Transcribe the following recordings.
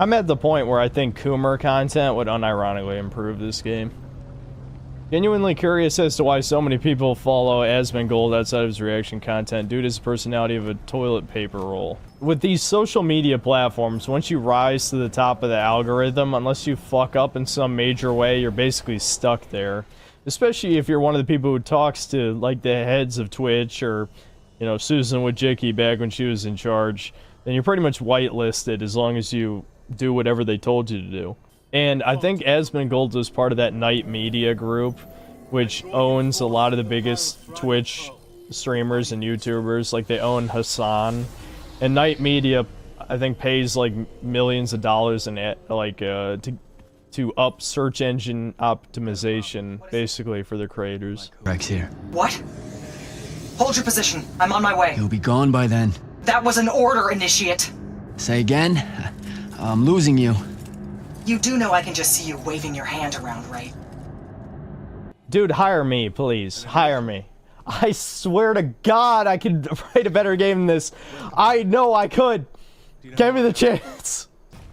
I'm at the point where I think Coomer content would unironically improve this game. Genuinely curious as to why so many people follow Asmongold outside of his reaction content due to his personality of a toilet paper roll. With these social media platforms, once you rise to the top of the algorithm, unless you fuck up in some major way, you're basically stuck there. Especially if you're one of the people who talks to, like, the heads of Twitch or, you know, Susan Wojcicki back when she was in charge, then you're pretty much whitelisted as long as you do whatever they told you to do. And I think Asmongold is part of that Night Media group, which owns a lot of the biggest Twitch streamers and YouTubers. Like, they own Hassan. And Night Media, I think, pays, like, millions of dollars in it, like, to up search engine optimization, basically, for their creators. Rex here. What? Hold your position. I'm on my way. He'll be gone by then. That was an order, Initiate. Say again? I'm losing you. You do know I can just see you waving your hand around, right? Dude, hire me, please. Hire me. I swear to God I could write a better game than this. I know I could. Give me the chance.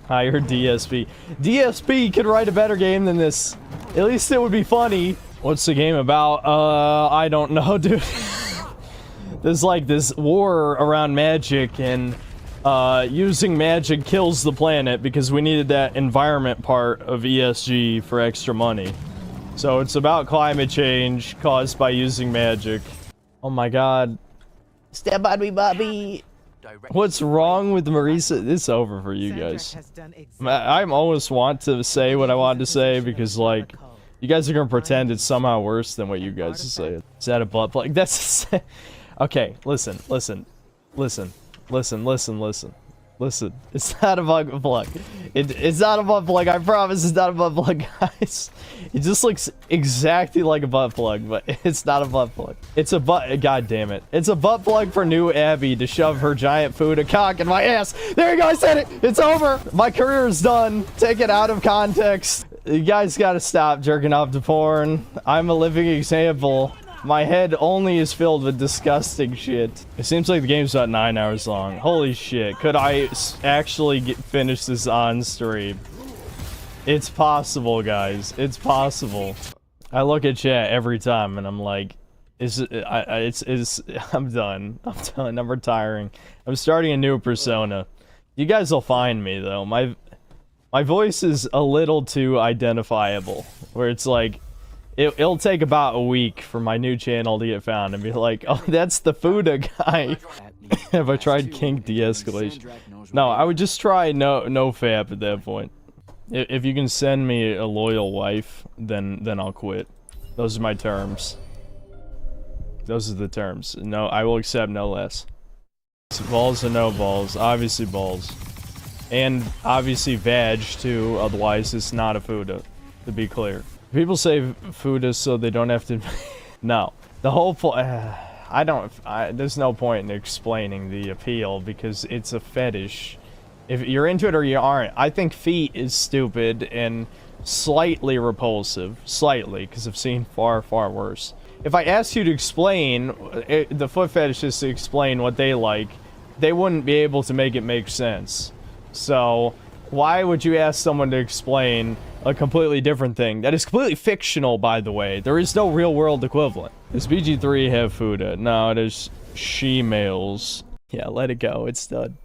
Hire DSP. DSP could write a better game than this. At least it would be funny. What's the game about? I don't know, dude. There's like this war around magic, and using magic kills the planet because we needed that environment part of ESG for extra money. So it's about climate change caused by using magic. Oh my god. Step on me, Bobby. What's wrong with Marisa? It's over for you guys. I almost want to say what I wanted to say because, like, you guys are gonna pretend it's somehow worse than what you guys say. Is that a butt plug? That's okay. Listen. Listen. It's not a butt plug. It's not a butt plug. I promise it's not a butt plug, guys. It just looks exactly like a butt plug, but it's not a butt plug. It's a butt. God damn it! It's a butt plug for new Abby to shove her giant Futa cock in my ass. There you go. I said it. It's over. My career is done. Take it out of context. You guys gotta stop jerking off to porn. I'm a living example. My head only is filled with disgusting shit. It seems like the game's about 9 hours long. Holy shit. Could I actually finish this on stream? It's possible, guys. It's possible. I look at chat every time and I'm like, I'm done. I'm done. I'm retiring. I'm starting a new persona. You guys will find me, though. My voice is a little too identifiable. Where it's like, it'll take about a week for my new channel to get found and be like, oh, that's the Futa guy. Have I tried kink de-escalation? No, I would just try no fap at that point. If you can send me a loyal wife, then I'll quit. Those are my terms. Those are the terms. No, I will accept no less. So balls or no balls? Obviously balls. And obviously vag too, otherwise it's not a Futa, to be clear. People say Futa so they don't have to. No, the whole point. There's no point in explaining the appeal because it's a fetish. If you're into it or you aren't, I think feet is stupid and slightly repulsive. Slightly, because I've seen far worse. If I asked you to explain the foot fetishists to explain what they like, they wouldn't be able to make it make sense. So why would you ask someone to explain a completely different thing that is completely fictional, by the way? There is no real world equivalent. Does BG3 have Futa? No, it is she-males. Yeah, let it go. It's done.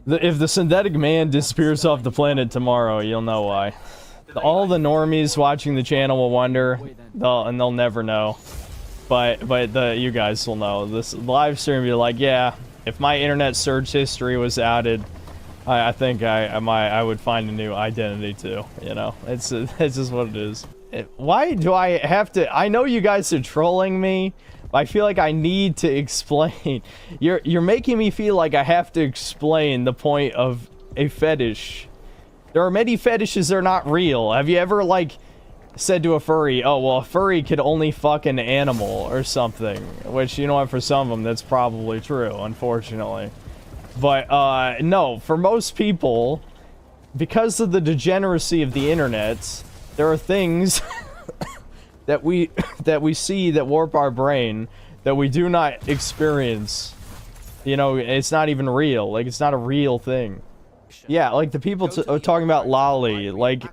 If the synthetic man disappears off the planet tomorrow, you'll know why. All the normies watching the channel will wonder, and they'll never know. But you guys will know. This live stream will be like, yeah, if my internet search history was outed, I think I would find a new identity too, you know? It's just what it is. Why do I have to? I know you guys are trolling me, but I feel like I need to explain. You're making me feel like I have to explain the point of a fetish. There are many fetishes that are not real. Have you ever, like, said to a furry, oh, well, a furry could only fuck an animal or something? Which, you know what, for some of them, that's probably true, unfortunately. But, no, for most people, because of the degeneracy of the internet, there are things that we see that warp our brain that we do not experience. You know, it's not even real. Like, it's not a real thing. Yeah, like the people talking about Lolly, like,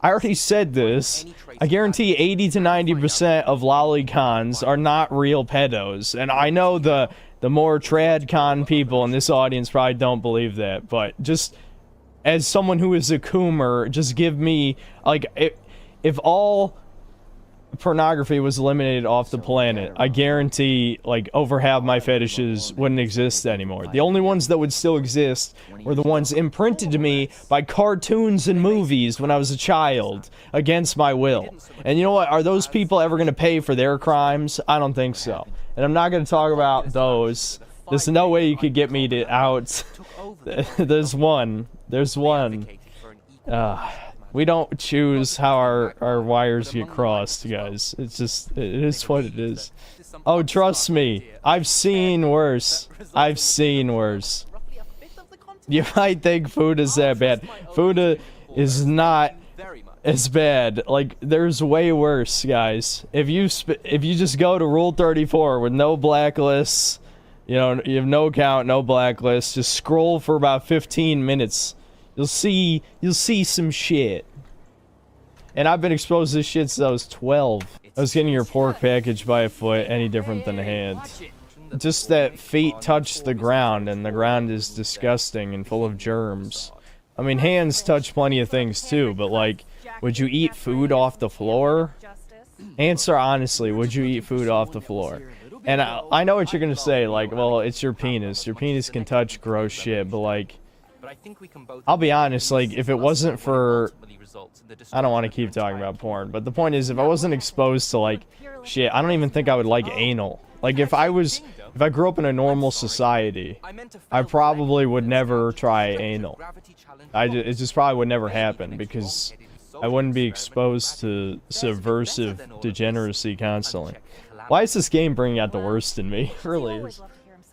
I already said this. I guarantee 80 to 90% of lolicons are not real pedos. And I know the more tradcon people in this audience probably don't believe that, but just as someone who is a coomer, just give me, like, if all pornography was eliminated off the planet, I guarantee, like, over half my fetishes wouldn't exist anymore. The only ones that would still exist were the ones imprinted to me by cartoons and movies when I was a child, against my will. And you know what? Are those people ever going to pay for their crimes? I don't think so. And I'm not going to talk about those. There's no way you could get me to out. There's one. We don't choose how our wires get crossed, guys. It's just, it is what it is. Oh, trust me. I've seen worse. I've seen worse. You might think Fuda's that bad. Futa is not as bad. Like, there's way worse, guys. If you just go to Rule 34 with no blacklists, you know, you have no account, no blacklist, just scroll for about 15 minutes. You'll see some shit. And I've been exposed to this shit since I was 12. I was getting your pork packaged by a foot, any different than a hand. Just that feet touch the ground, and the ground is disgusting and full of germs. I mean, hands touch plenty of things too, but like, would you eat food off the floor? Answer honestly, would you eat food off the floor? And I know what you're gonna say, like, well, it's your penis. Your penis can touch gross shit, but like, I'll be honest, like, if it wasn't for... I don't want to keep talking about porn, but the point is, if I wasn't exposed to, like, shit, I don't even think I would like anal. Like, if I grew up in a normal society, I probably would never try anal. It just probably would never happen, because I wouldn't be exposed to subversive degeneracy constantly. Why is this game bringing out the worst in me? It really is.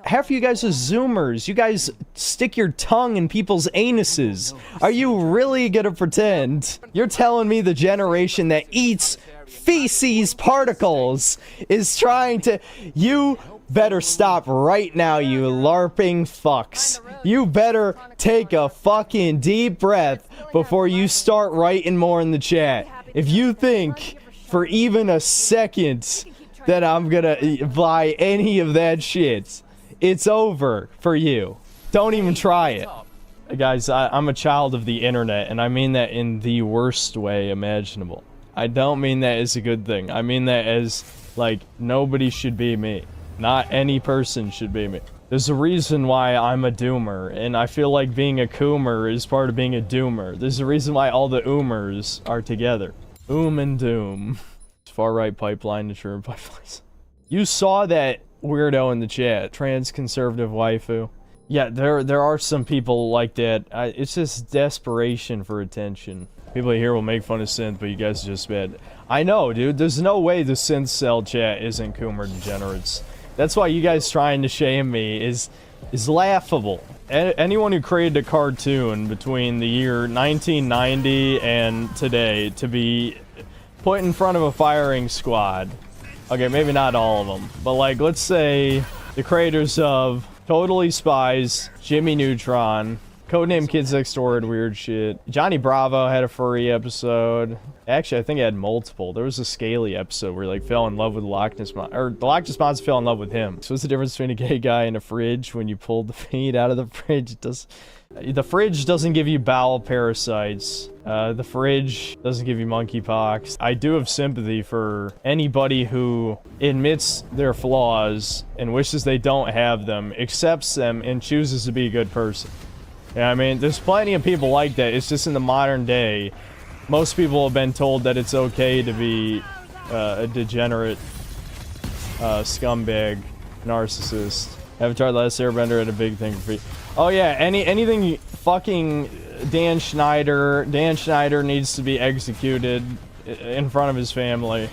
Half of you guys are Zoomers. You guys stick your tongue in people's anuses. Are you really gonna pretend? You're telling me the generation that eats feces particles is trying to... You better stop right now, you LARPing fucks. You better take a fucking deep breath before you start writing more in the chat. If you think for even a second that I'm gonna buy any of that shit, it's over for you. Don't even try it. Guys, I'm a child of the internet, and I mean that in the worst way imaginable. I don't mean that as a good thing. I mean that as, like, nobody should be me. Not any person should be me. There's a reason why I'm a doomer, and I feel like being a coomer is part of being a doomer. There's a reason why all the oomers are together. Oom and doom. Far-right pipeline to true pipelines. You saw that weirdo in the chat, trans conservative waifu. Yeah, there are some people like that. It's just desperation for attention. People here will make fun of synth, but you guys are just bad. I know, dude. There's no way the synth cell chat isn't coomer degenerates. That's why you guys trying to shame me is laughable. Anyone who created a cartoon between the year 1990 and today to be put in front of a firing squad. Okay, maybe not all of them, but like, let's say the creators of Totally Spies, Jimmy Neutron, Codename Kids Next Door had weird shit. Johnny Bravo had a furry episode. Actually, I think it had multiple. There was a Scaly episode where he, like, fell in love with the Loch Ness Monster, or the Loch Ness Monster fell in love with him. So what's the difference between a gay guy and a fridge? When you pulled the feet out of the fridge, the fridge doesn't give you bowel parasites. The fridge doesn't give you monkeypox. I do have sympathy for anybody who admits their flaws and wishes they don't have them, accepts them, and chooses to be a good person. Yeah, I mean, there's plenty of people like that. It's just in the modern day, most people have been told that it's okay to be a degenerate scumbag narcissist. Avatar: The Last Airbender had a big thing for people. Oh yeah, anything fucking Dan Schneider needs to be executed in front of his family.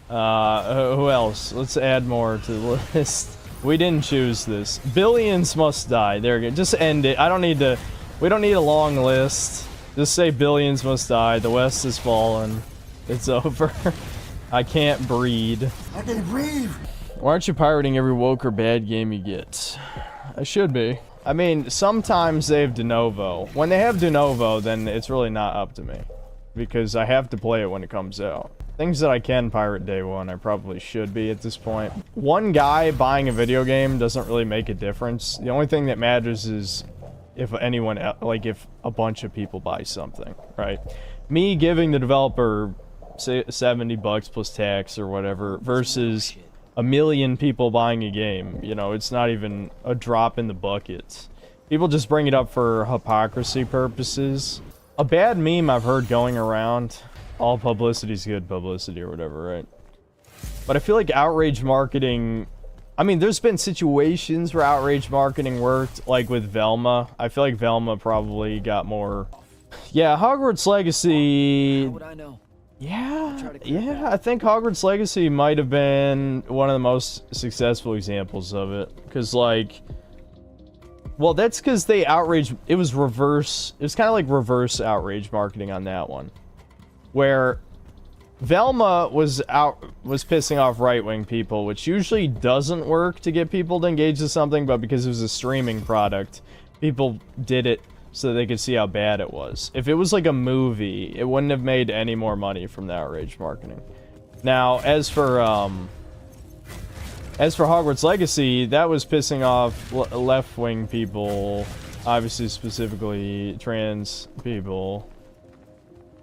Who else? Let's add more to the list. We didn't choose this. Billions must die. There we go. Just end it. We don't need a long list. Just say billions must die. The West has fallen. It's over. I can't breed. I can breathe. Why aren't you pirating every woke or bad game you get? I should be. I mean, sometimes they have de novo. When they have de novo, then it's really not up to me. Because I have to play it when it comes out. Things that I can pirate day one, I probably should be at this point. One guy buying a video game doesn't really make a difference. The only thing that matters is if anyone, like if a bunch of people buy something, right? Me giving the developer, say, $70 plus tax or whatever, versus a million people buying a game. You know, it's not even a drop in the bucket. People just bring it up for hypocrisy purposes. A bad meme I've heard going around, all publicity's good publicity or whatever, right? But I feel like outrage marketing, I mean, there's been situations where outrage marketing worked, like with Velma. I feel like Velma probably got more. Yeah, Hogwarts Legacy. How would I know? Yeah, I think Hogwarts Legacy might have been one of the most successful examples of it. Because, like, well, that's because they outrage. It was reverse. It was kind of like reverse outrage marketing on that one, where Velma was pissing off right-wing people, which usually doesn't work to get people to engage with something, but because it was a streaming product, people did it so they could see how bad it was. If it was like a movie, it wouldn't have made any more money from the outrage marketing. Now, as for Hogwarts Legacy, that was pissing off left-wing people, obviously specifically trans people.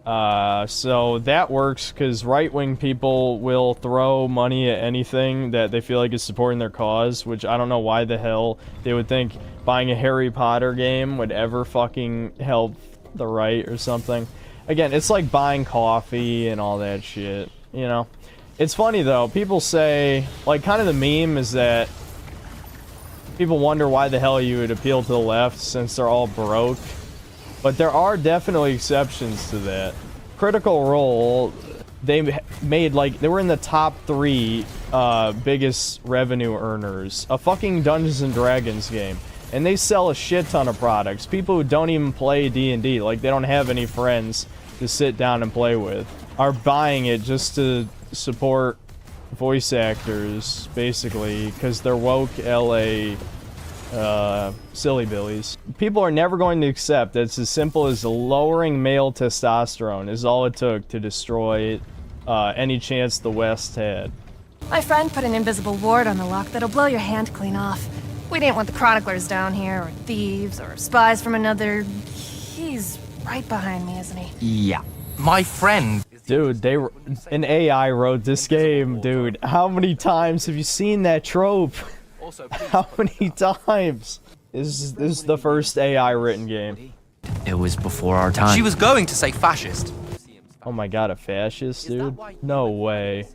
So that works because right-wing people will throw money at anything that they feel like is supporting their cause, which I don't know why the hell they would think buying a Harry Potter game would ever fucking help the right or something. Again, it's like buying coffee and all that shit, you know? It's funny though, people say, like, kind of the meme is that people wonder why the hell you would appeal to the left since they're all broke. But there are definitely exceptions to that. Critical Role, they made, like, they were in the top 3 biggest revenue earners. A fucking Dungeons and Dragons game. And they sell a shit ton of products. People who don't even play D&D, like, they don't have any friends to sit down and play with, are buying it just to support voice actors, basically, because they're woke LA silly billies. People are never going to accept that it's as simple as lowering male testosterone is all it took to destroy any chance the West had. My friend put an invisible ward on the lock that'll blow your hand clean off. We didn't want the chroniclers down here, or thieves, or spies from another. He's right behind me, isn't he? Yeah. My friend. Dude, an AI wrote this game, dude. How many times have you seen that trope? How many times? This is the first AI written game. It was before our time. She was going to say fascist. Oh my god, a fascist, dude? No way.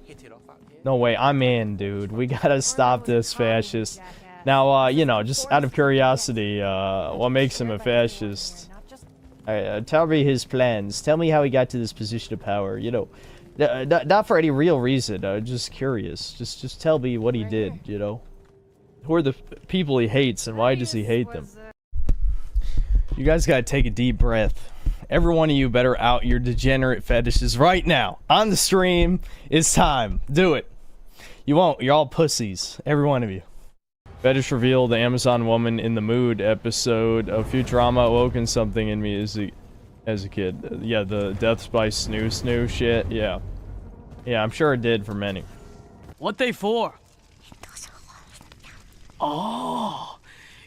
No way, I'm in, dude. We gotta stop this fascist. Now, you know, just out of curiosity, what makes him a fascist? Tell me his plans. Tell me how he got to this position of power, you know. Not for any real reason, just curious. Just tell me what he did, you know. Who are the people he hates and why does he hate them? You guys gotta take a deep breath. Every one of you better out your degenerate fetishes right now. On the stream, it's time. Do it. You won't. You're all pussies. Every one of you. Fetish reveal: the Amazon woman in the mood episode of Futurama awoken something in me as a kid. Yeah, the deaths by snoo shit. Yeah. Yeah, I'm sure it did for many. What they for? Oh,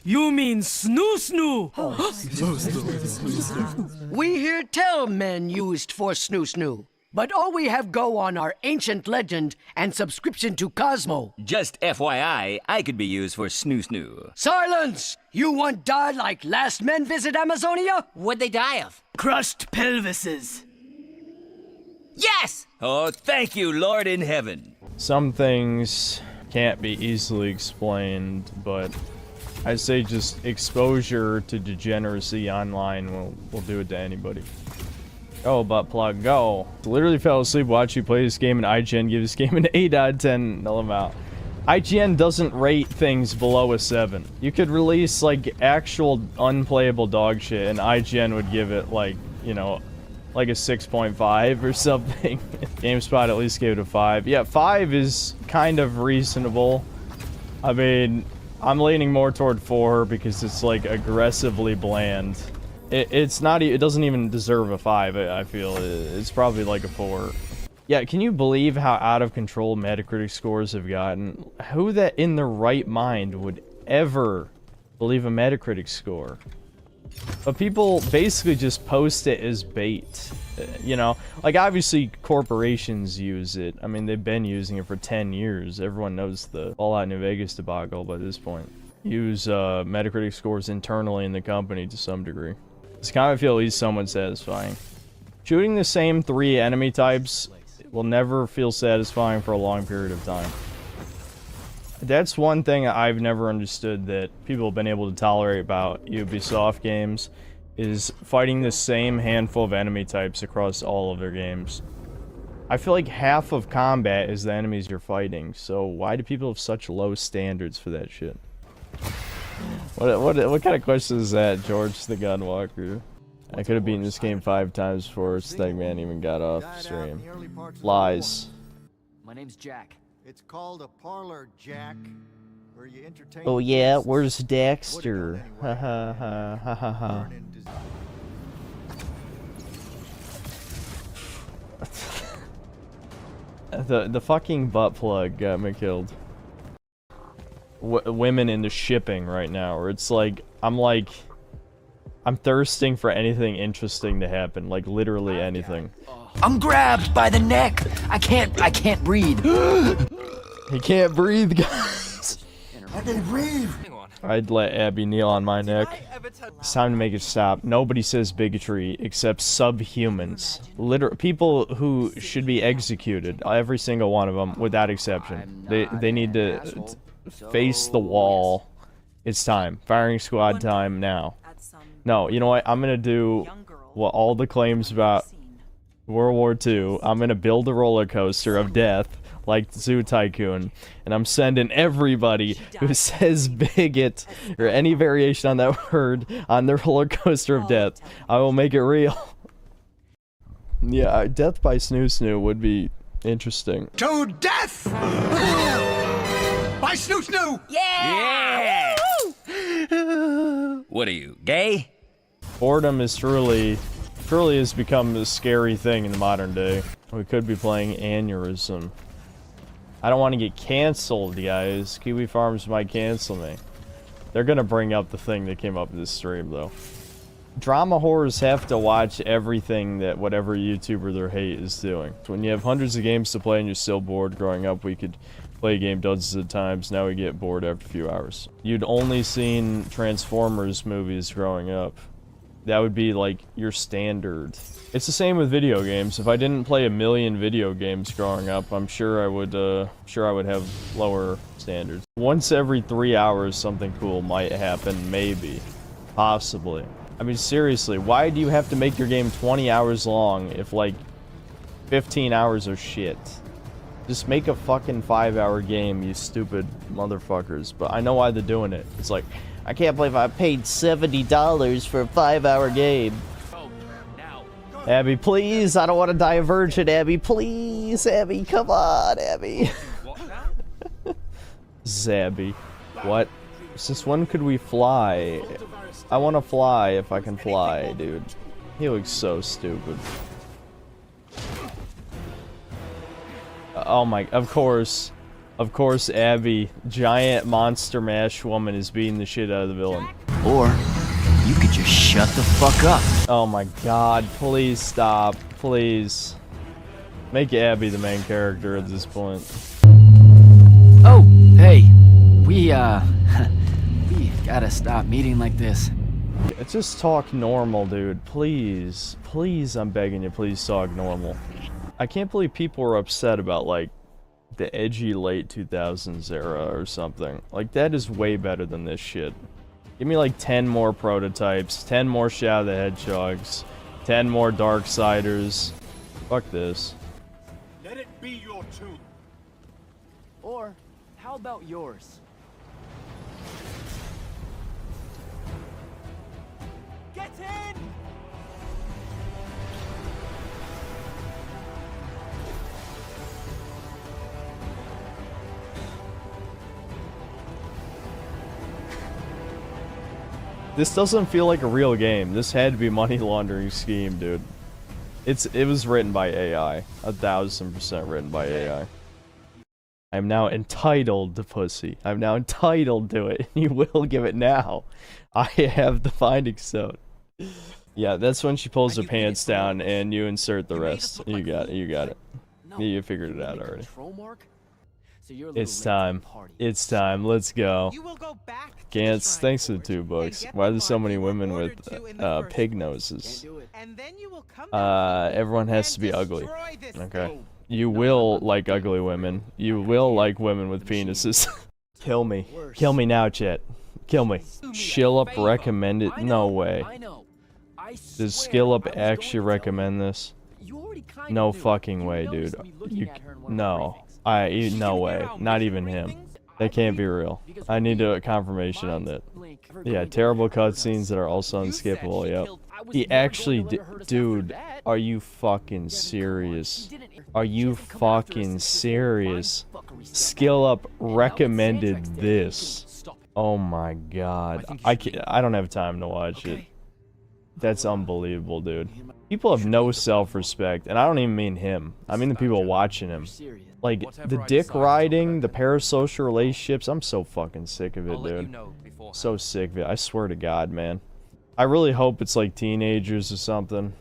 you mean snoo? We hear tell men used for snoo. But all we have go on our ancient legend and subscription to Cosmo. Just FYI, I could be used for snoo. Silence! You want die like last men visit Amazonia? What'd they die of? Crushed pelvises. Yes! Oh, thank you, Lord in heaven. Some things can't be easily explained, but I'd say just exposure to degeneracy online will do it to anybody. Oh, butt plug, go. Literally fell asleep watching you play this game, and IGN gives this game an 8 out of 10. Null them out. IGN doesn't rate things below a 7. You could release, like, actual unplayable dog shit, and IGN would give it, like, you know, like a 6.5 or something. GameSpot at least gave it a 5. Yeah, 5 is kind of reasonable. I mean, I'm leaning more toward 4 because it's like aggressively bland. It's not. It doesn't even deserve a 5. I feel it's probably like a 4. Yeah, can you believe how out of control Metacritic scores have gotten? Who that in their right mind would ever believe a Metacritic score? But people basically just post it as bait. You know, like obviously corporations use it. I mean, they've been using it for 10 years. Everyone knows the Fallout New Vegas debacle by this point. Use Metacritic scores internally in the company to some degree. It's kind of feel at least somewhat satisfying. Shooting the same 3 enemy types will never feel satisfying for a long period of time. That's one thing I've never understood that people have been able to tolerate about Ubisoft games, is fighting the same handful of enemy types across all of their games. I feel like half of combat is the enemies you're fighting, so why do people have such low standards for that shit? What kind of question is that, George the Gunwalker? I could have beaten this game 5 times before Stegman even got off stream. Lies. My name's Jack. It's called a parlor, Jack. Where you entertain. Oh yeah, where's Dexter? Ha ha ha ha ha ha. The fucking butt plug got me killed. Women into shipping right now, where it's like I'm thirsting for anything interesting to happen, like literally anything. I'm grabbed by the neck. I can't breathe. He can't breathe, guys. I can breathe. I'd let Abby kneel on my neck. It's time to make it stop. Nobody says bigotry except subhumans. People who should be executed. Every single one of them, without exception. They need to face the wall. It's time. Firing squad time now. No, you know what? I'm gonna do what all the claims about World War II. I'm gonna build a roller coaster of death, like Zoo Tycoon, and I'm sending everybody who says bigot or any variation on that word on their roller coaster of death. I will make it real. Yeah, death by Snoo Snoo would be interesting. To death! By Snoo Snoo! Yeah! What are you, gay? Boredom is truly has become a scary thing in the modern day. We could be playing Aneurysm. I don't want to get canceled, guys. Kiwi Farms might cancel me. They're gonna bring up the thing that came up in this stream, though. Drama whores have to watch everything that whatever YouTuber their hate is doing. When you have hundreds of games to play and you're still bored, growing up we could play a game dozens of times. Now we get bored after a few hours. You'd only seen Transformers movies growing up. That would be like your standard. It's the same with video games. If I didn't play a million video games growing up, I'm sure I would have lower standards. Once every 3 hours something cool might happen, maybe. Possibly. I mean, seriously, why do you have to make your game 20 hours long if like 15 hours are shit? Just make a fucking 5-hour game, you stupid motherfuckers. But I know why they're doing it. It's like, I can't believe I paid $70 for a 5-hour game. Abby, please, I don't want to die a virgin, Abby. Please, Abby, come on, Abby. Zabby. What? Since when could we fly? I want to fly if I can fly, dude. He looks so stupid. Oh my, of course, Abby, giant monster mash woman is beating the shit out of the villain. Or you could just shut the fuck up. Oh my god, please stop, please. Make Abby the main character at this point. Oh, hey, we gotta stop meeting like this. Just talk normal, dude, please. Please, I'm begging you, please talk normal. I can't believe people were upset about, like, the edgy late 2000s era or something. Like, that is way better than this shit. Give me, like, 10 more prototypes, 10 more Shadow the Hedgehogs, 10 more Darksiders. Fuck this. Let it be your tune. Or, how about yours? Get in! This doesn't feel like a real game. This had to be a money laundering scheme, dude. It was written by AI. 1000% written by AI. I'm now entitled to pussy. I'm now entitled to it. You will give it now. I have the finding stone. Yeah, that's when she pulls her pants down and you insert the rest. You got it. You got it. You figured it out already. It's time. It's time. Let's go. Gantz, thanks for the $2. Why are there so many women with pig noses? Everyone has to be ugly. Okay. You will like ugly women. You will like women with penises. Kill me. Kill me now, chat. Kill me. Shill Up recommended? No way. Does Skill Up actually recommend this? No fucking way, dude. No. No way. Not even him. That can't be real. I need a confirmation on that. Yeah, terrible cutscenes that are also unskippable, yep. He actually dude, are you fucking serious? Are you fucking serious? Skill Up recommended this. Oh my god. I don't have time to watch it. That's unbelievable, dude. People have no self-respect, and I don't even mean him. I mean the people watching him. Like, the dick riding, the parasocial relationships, I'm so fucking sick of it, dude. So sick of it. I swear to God, man. I really hope it's like teenagers or something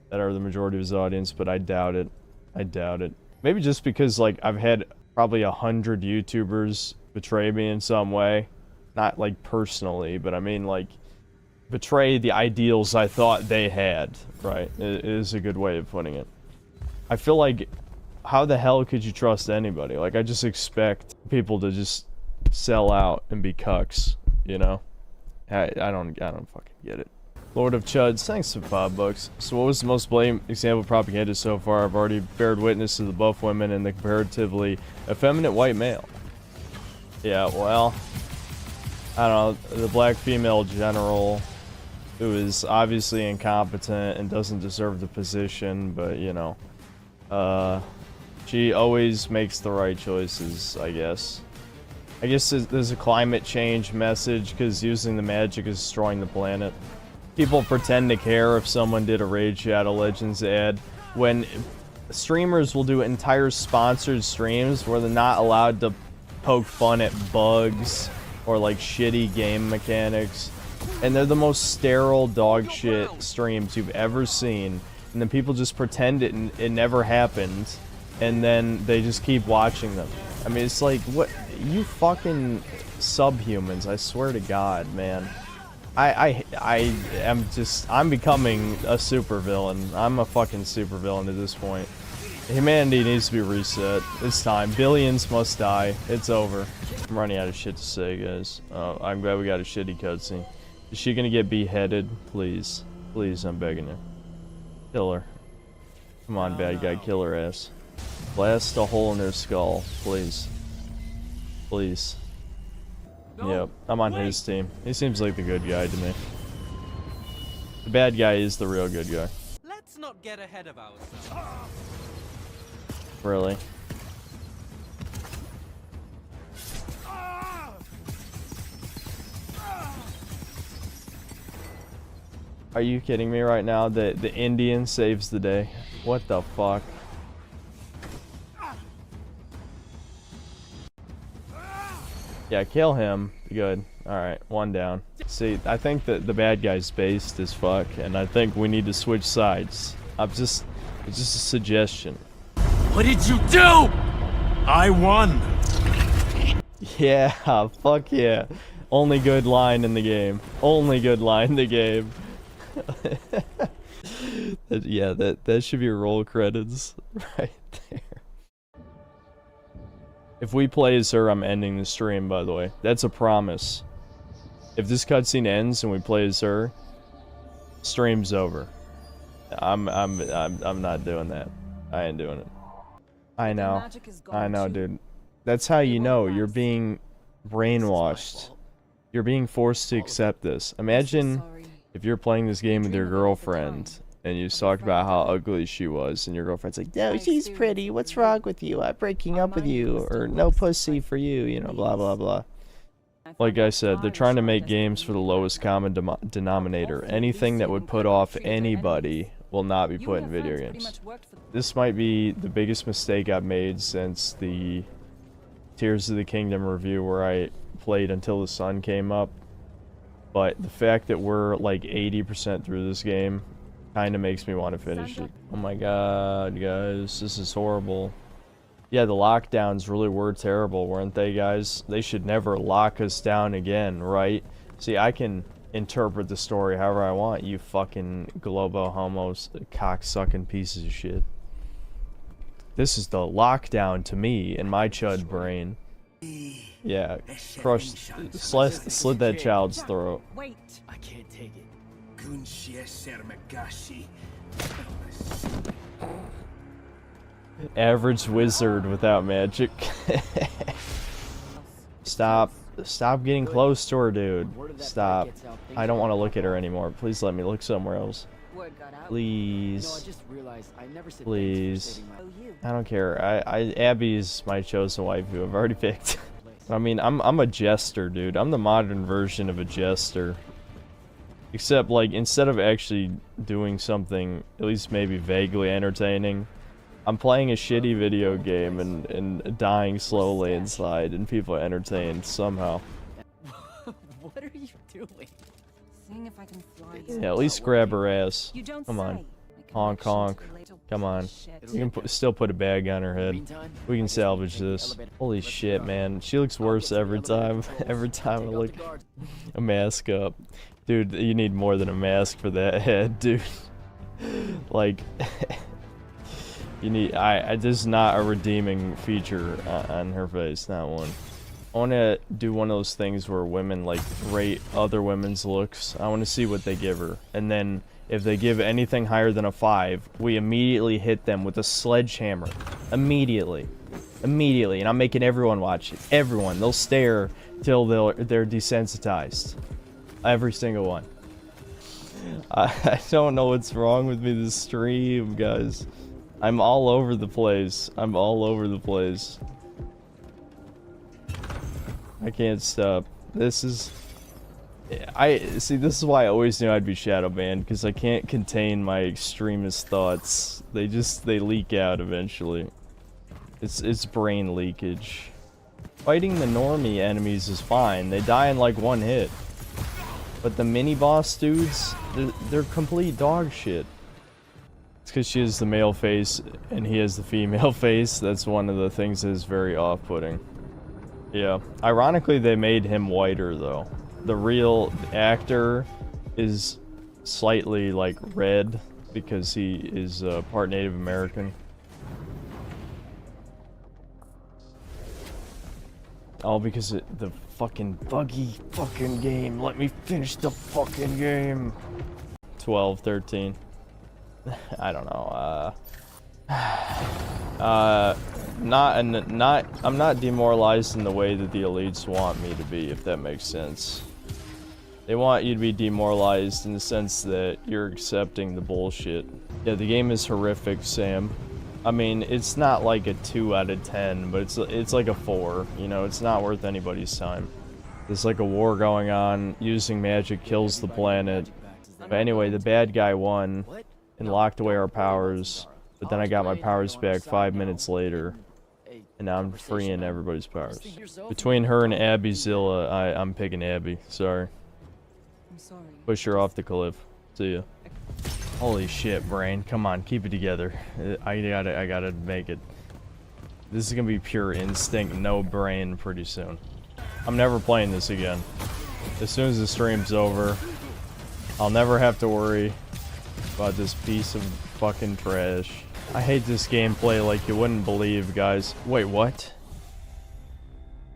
that are the majority of his audience, but I doubt it. I doubt it. Maybe just because, like, I've had probably 100 YouTubers betray me in some way. Not, like, personally, but I mean, like, betray the ideals I thought they had, right? It is a good way of putting it. I feel like, how the hell could you trust anybody? Like, I just expect people to just sell out and be cucks, you know? I don't fucking get it. Lord of Chuds, thanks for $5. So what was the most blatant example of propaganda so far? I've already bared witness to the buff women and the comparatively effeminate white male. Yeah, well, I don't know, the black female general who is obviously incompetent and doesn't deserve the position, but you know, she always makes the right choices, I guess. I guess there's a climate change message because using the magic is destroying the planet. People pretend to care if someone did a Raid Shadow Legends ad when streamers will do entire sponsored streams where they're not allowed to poke fun at bugs or like shitty game mechanics. And they're the most sterile dog shit streams you've ever seen. And then people just pretend it never happened. And then they just keep watching them. I mean, it's like, what? You fucking subhumans, I swear to God, man. I'm becoming a supervillain. I'm a fucking supervillain at this point. Humanity needs to be reset. It's time. Billions must die. It's over. I'm running out of shit to say, guys. I'm glad we got a shitty cutscene. Is she gonna get beheaded? Please. Please, I'm begging you. Kill her. Come on, bad guy, kill her ass. Blast a hole in her skull, please. Please. Yep, I'm on his team. He seems like the good guy to me. The bad guy is the real good guy. Let's not get ahead of ourselves. Really? Are you kidding me right now? The Indian saves the day. What the fuck? Yeah, kill him. Good. Alright, one down. See, I think that the bad guy's based as fuck, and I think we need to switch sides. It's just a suggestion. What did you do? I won. Yeah, fuck yeah. Only good line in the game. Only good line in the game. Yeah, that should be roll credits right there. If we play as her, I'm ending the stream, by the way. That's a promise. If this cutscene ends and we play as her, stream's over. I'm not doing that. I ain't doing it. I know. I know, dude. That's how you know you're being brainwashed. You're being forced to accept this. Imagine if you're playing this game with your girlfriend and you talked about how ugly she was, and your girlfriend's like, no, she's pretty, what's wrong with you? I'm breaking up with you, or no pussy for you, you know, blah, blah, blah. Like I said, they're trying to make games for the lowest common denominator. Anything that would put off anybody will not be put in video games. This might be the biggest mistake I've made since the Tears of the Kingdom review where I played until the sun came up. But the fact that we're like 80% through this game kind of makes me want to finish it. Oh my god, guys, this is horrible. Yeah, the lockdowns really were terrible, weren't they, guys? They should never lock us down again, right? See, I can interpret the story however I want, you fucking globo homos, cock-sucking pieces of shit. This is the lockdown to me in my chud brain. Yeah, slit that child's throat. Wait. I can't take it. Average wizard without magic. Stop getting close to her, dude. Stop. I don't want to look at her anymore. Please let me look somewhere else. Please. Please. I don't care. Abby's my chosen wife who I've already picked. I mean, I'm a jester, dude. I'm the modern version of a jester. Except, like, instead of actually doing something, at least maybe vaguely entertaining, I'm playing a shitty video game and dying slowly inside, and people are entertained somehow. What are you doing? Seeing if I can fly. Yeah, at least grab her ass. Come on. Honk honk. Come on. You can still put a bag on her head. We can salvage this. Holy shit, man. She looks worse every time. Every time I look a mask up. Dude, you need more than a mask for that head, dude. Like, you need, there's not a redeeming feature on her face, not one. I want to do one of those things where women, like, rate other women's looks. I want to see what they give her. And then, if they give anything higher than a 5, we immediately hit them with a sledgehammer. Immediately. Immediately. And I'm making everyone watch it. Everyone. They'll stare till they're desensitized. Every single one. I don't know what's wrong with me this stream, guys. I'm all over the place. I'm all over the place. I can't stop. This is... see, this is why I always knew I'd be shadow banned, because I can't contain my extremist thoughts. They leak out eventually. It's brain leakage. Fighting the normie enemies is fine. They die in like one hit. But the mini-boss dudes, they're complete dog shit. It's because she has the male face and he has the female face. That's one of the things that is very off-putting. Yeah. Ironically, they made him whiter, though. The real actor is slightly, like, red because he is part Native American. All because the fucking buggy fucking game. Let me finish the fucking game. 12, 13. I don't know. I'm not demoralized in the way that the elites want me to be, if that makes sense. They want you to be demoralized in the sense that you're accepting the bullshit. Yeah, the game is horrific, Sam. I mean, it's not like a 2 out of 10, but it's like a 4. You know, it's not worth anybody's time. There's like a war going on. Using magic kills the planet. But anyway, the bad guy won and locked away our powers. But then I got my powers back 5 minutes later. And now I'm freeing everybody's powers. Between her and Abby Zilla, I'm picking Abby. Sorry. Push her off the cliff. See ya. Holy shit, brain. Come on, keep it together. I gotta make it. This is gonna be pure instinct, no brain pretty soon. I'm never playing this again. As soon as the stream's over, I'll never have to worry about this piece of fucking trash. I hate this gameplay like you wouldn't believe, guys. Wait, what?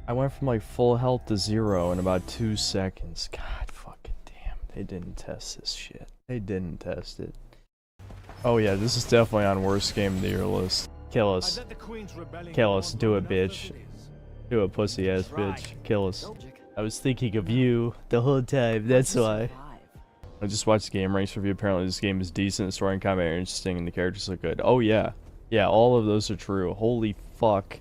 I went from like full health to 0 in about 2 seconds. God fucking damn. They didn't test this shit. They didn't test it. Oh yeah, this is definitely on worst game of the year list. Kill us. Kill us. Do it, bitch. Do it, pussy ass bitch. Kill us. I was thinking of you the whole time, that's why. I just watched the game ranks review. Apparently this game is decent, the story and combat are interesting, and the characters look good. Oh yeah. Yeah, all of those are true. Holy fuck.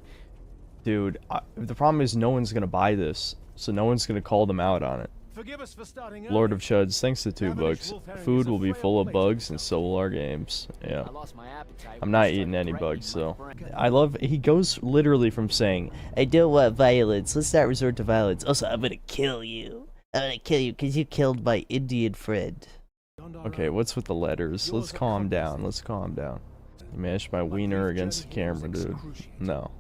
Dude, the problem is no one's gonna buy this. so no one's gonna call them out on it. Forgive us for starting Lord of Chuds, thanks to 2 bucks. Food will be full of bugs, and so will our games. Yeah. I'm not eating any bugs, so. I love, he goes literally from saying, I don't want violence, let's not resort to violence. Also, I'm gonna kill you. I'm gonna kill you because you killed my Indian friend. Okay, what's with the letters? Let's calm down, let's calm down. Mash my wiener against the camera, dude. No.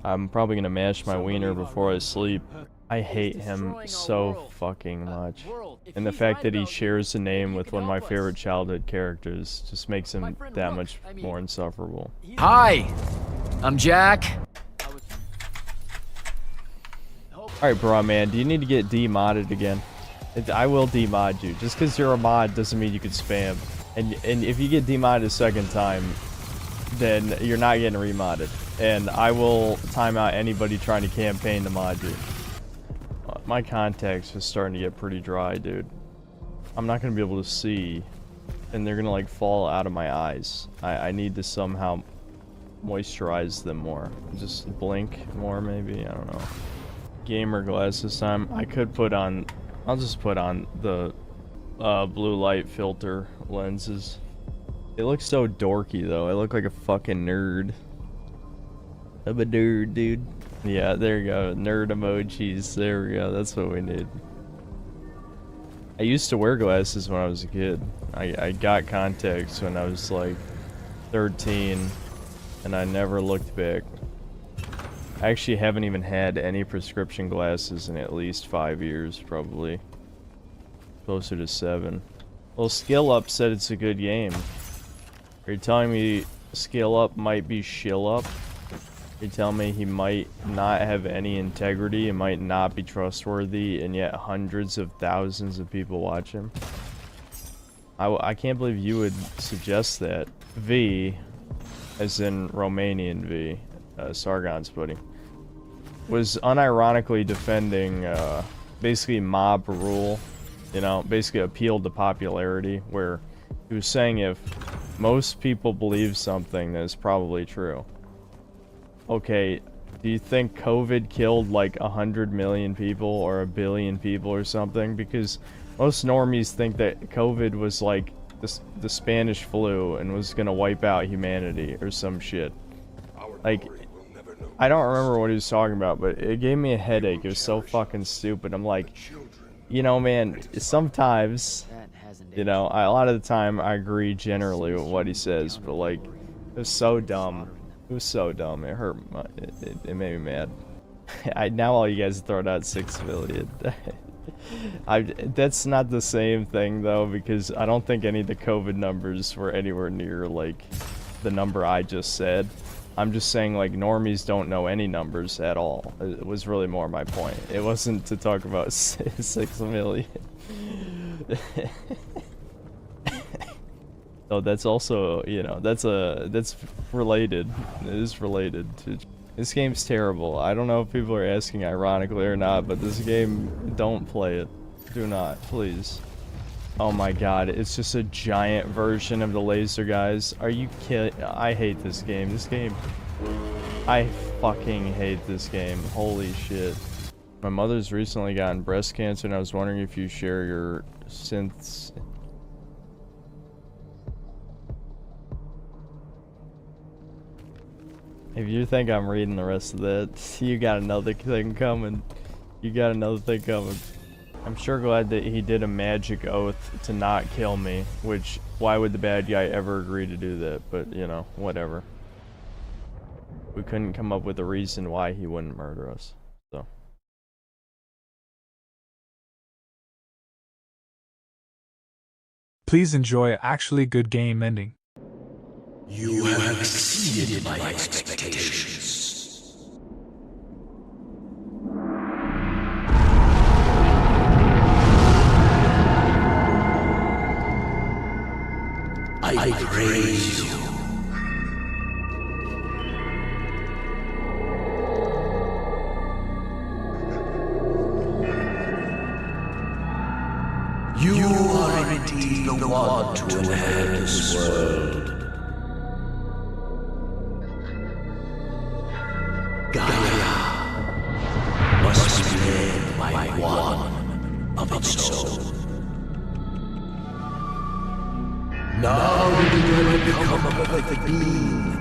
I'm probably gonna mash my wiener before I sleep. I hate him so fucking much. And the fact that he shares a name with one of my favorite childhood characters just makes him that much more insufferable. Hi, I'm Jack. Alright, bro, man, do you need to get demodded again? I will demod you. Just because you're a mod doesn't mean you can spam. And if you get demodded a second time, then you're not getting remodded. And I will time out anybody trying to campaign to mod you. My contacts are starting to get pretty dry, dude. I'm not gonna be able to see, and they're gonna like fall out of my eyes. I need to somehow moisturize them more. Just blink more, maybe. I don't know. Gamer glasses time. I could put on. I'll just put on the blue light filter lenses. It looks so dorky though. I look like a fucking nerd. I'm a nerd, dude. Yeah, there you go. Nerd emojis. There we go. That's what we need. I used to wear glasses when I was a kid. I got contacts when I was like 13, and I never looked back. I actually haven't even had any prescription glasses in at least 5 years, probably. Closer to 7. Well, Skill Up said it's a good game. Are you telling me Skill Up might be shill up? You're telling me he might not have any integrity and might not be trustworthy, and yet hundreds of thousands of people watch him? I can't believe you would suggest that. V, as in Romanian V, Sargon's buddy, was unironically defending basically mob rule, you know, basically appealed to popularity, where he was saying if most people believe something, that is probably true. Okay, do you think COVID killed like 100 million people or 1 billion people or something? Because most normies think that COVID was like the Spanish flu and was gonna wipe out humanity or some shit. Like, I don't remember what he was talking about, but it gave me a headache. It was so fucking stupid. I'm like, you know, man, sometimes, you know, a lot of the time I agree generally with what he says, but like, it was so dumb. It was so dumb. It hurt. It made me mad. Now all you guys throwing out 6 million. That's not the same thing though, because I don't think any of the COVID numbers were anywhere near like the number I just said. I'm just saying like normies don't know any numbers at all. It was really more my point. It wasn't to talk about 6 million. So that's also, you know, that's related. It is related to. This game's terrible. I don't know if people are asking ironically or not, but this game, don't play it. Do not, please. Oh my god, it's just a giant version of the laser guys. Are you kidding? I hate this game. This game, I fucking hate this game. Holy shit. My mother's recently gotten breast cancer, and I was wondering if you share your synths. If you think I'm reading the rest of that, you got another thing coming. You got another thing coming. I'm sure glad that he did a magic oath to not kill me, which, why would the bad guy ever agree to do that? But, you know, whatever. We couldn't come up with a reason why he wouldn't murder us, so. Please enjoy actually good game ending. You have exceeded my expectations. I praise you. You are indeed the one to inherit this world. Gaia must be led by did I become a perfect being?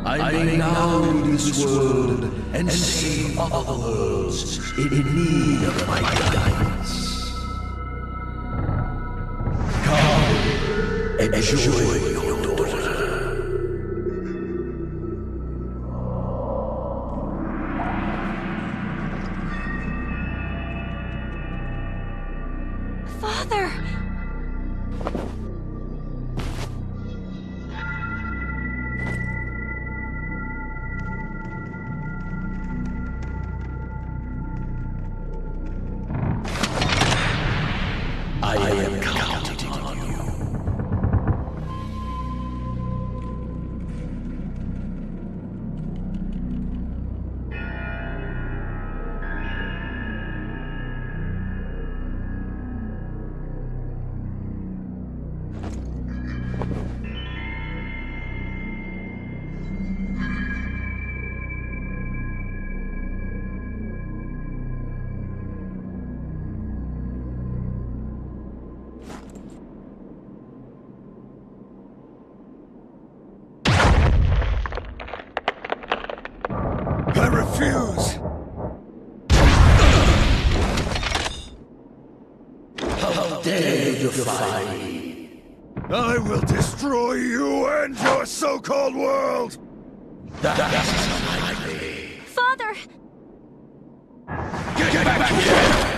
I may now leave this world and save other worlds in need of my guidance. Come, enjoy your daughter. Father! I am counting on you. I refuse! How dare you defy me? I will destroy you and your so-called world! That's unlikely. Father! Get back here!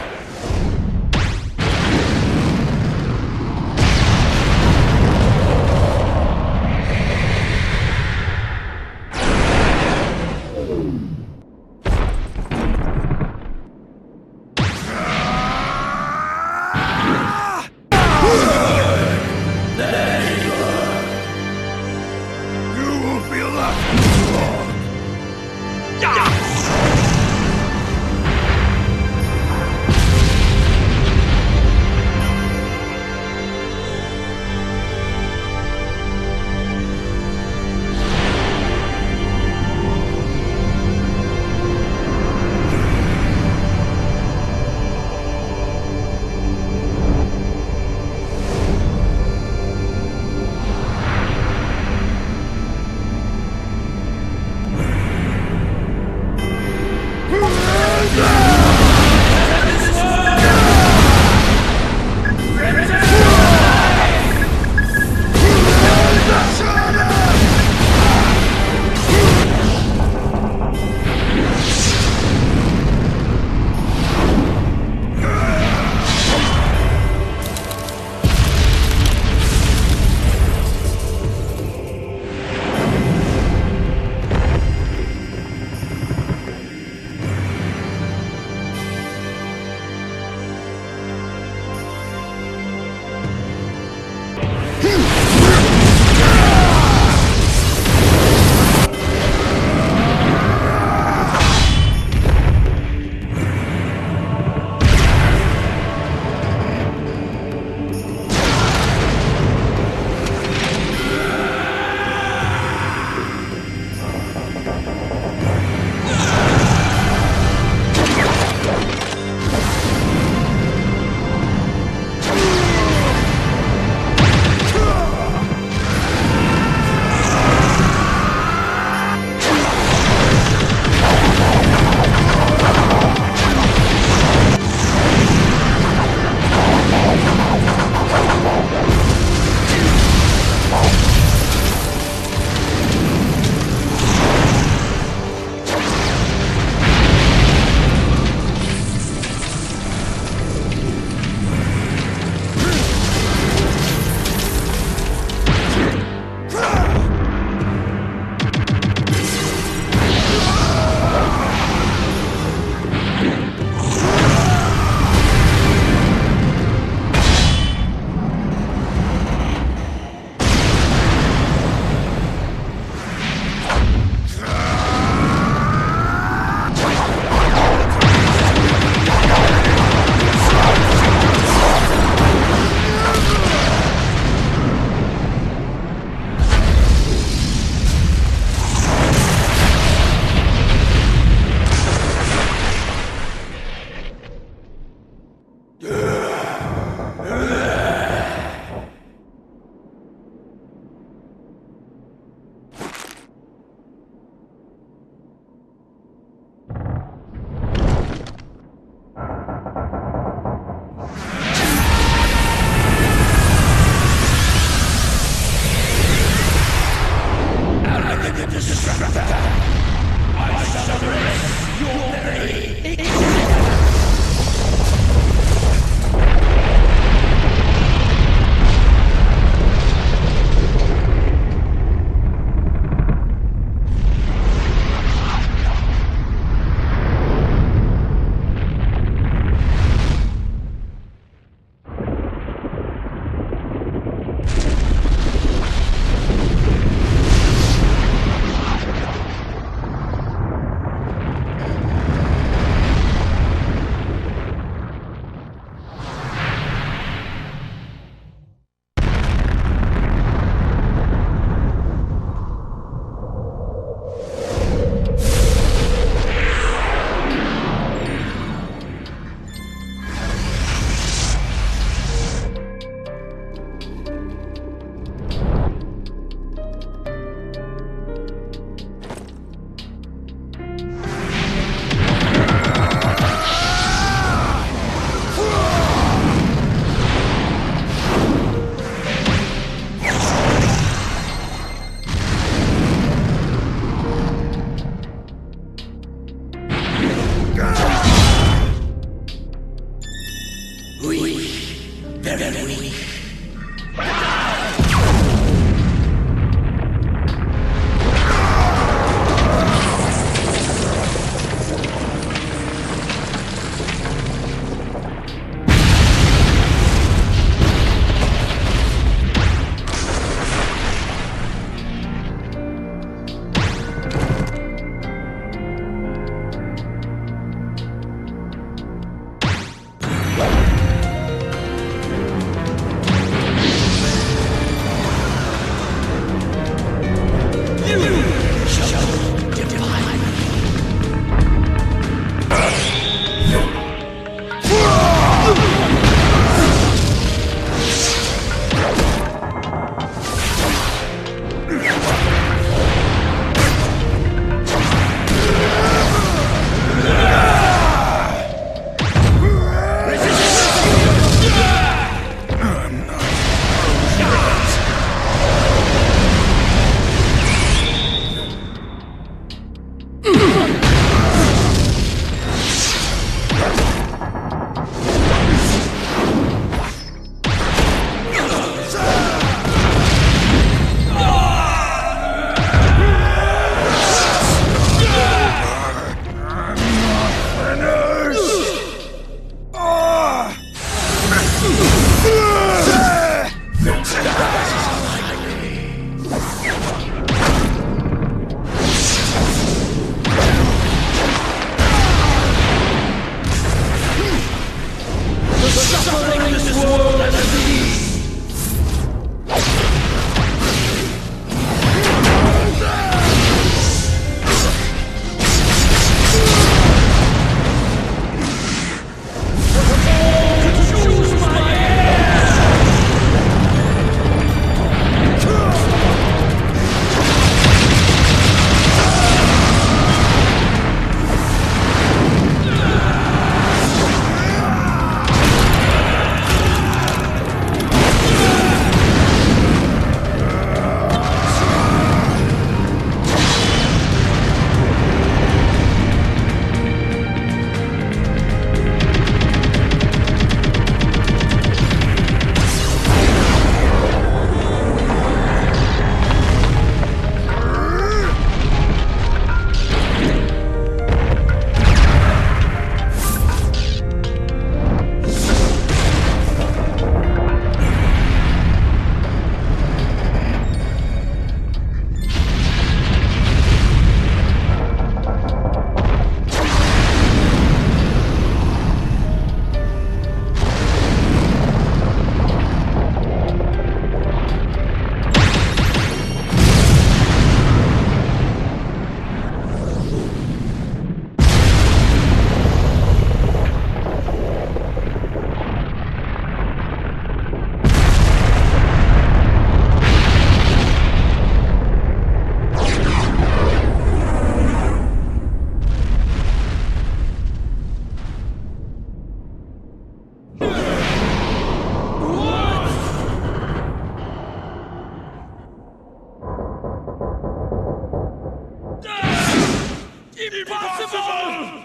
Impossible!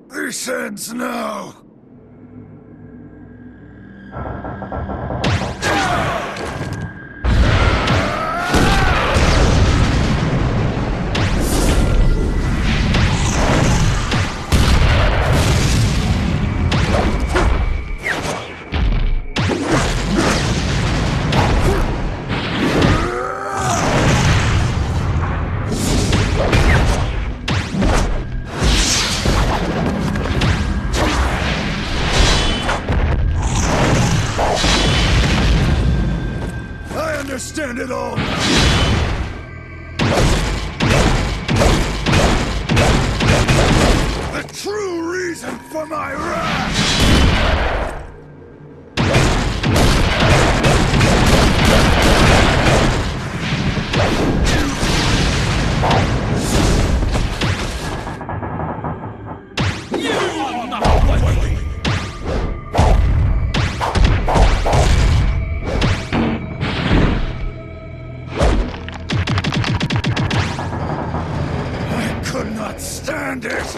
This ends now. I understand it all now. The true reason for my wrath! I could not stand it!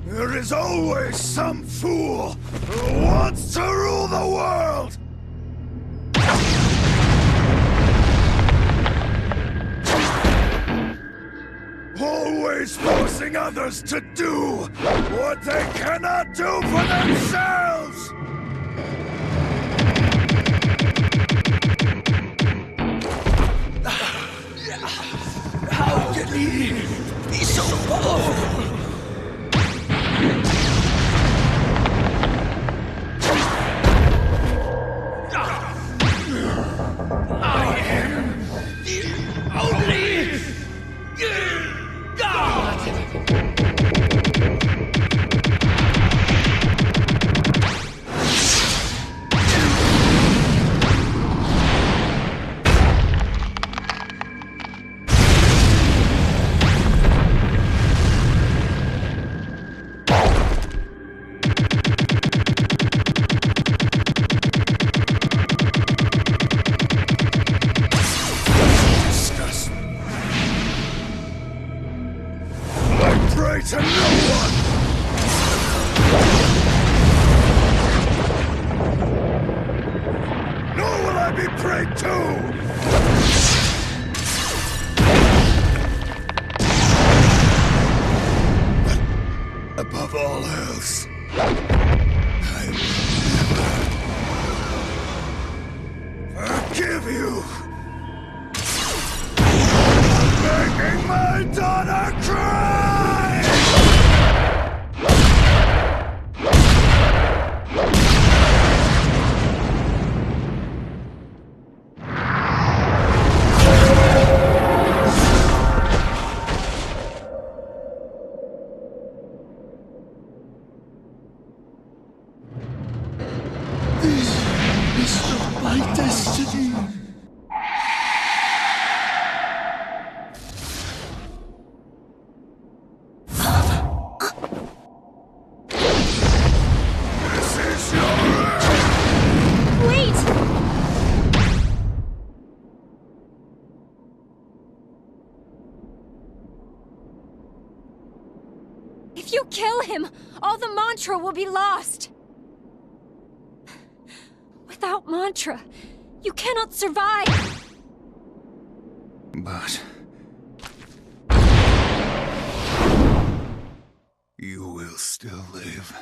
There is always some fool who wants to rule the world! Always forcing others to do what they cannot do for themselves! How can he be so powerful? I am the only God! Disgust me. I pray to no one! Nor will I be prayed to! But above all else, I will never forgive you! Making my daughter cry! This is not my destiny. This is your end. Wait! If you kill him, all the mantra will be lost. Without mantra, you cannot survive. But you will still live.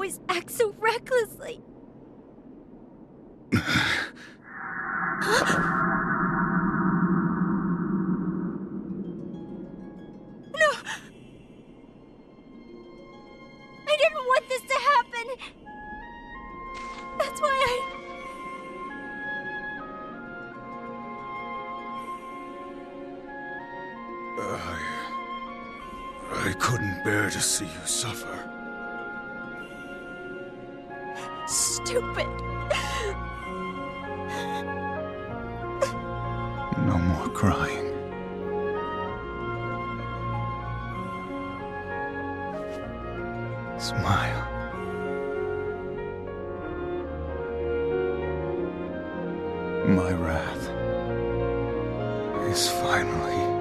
always act so recklessly. No! I didn't want this to happen! That's why I couldn't bear to see you suffer. Stupid! No more crying. Smile. My wrath is finally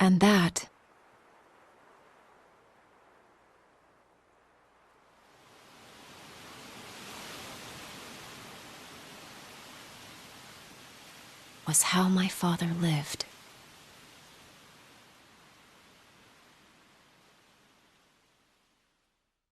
And that was how my father lived.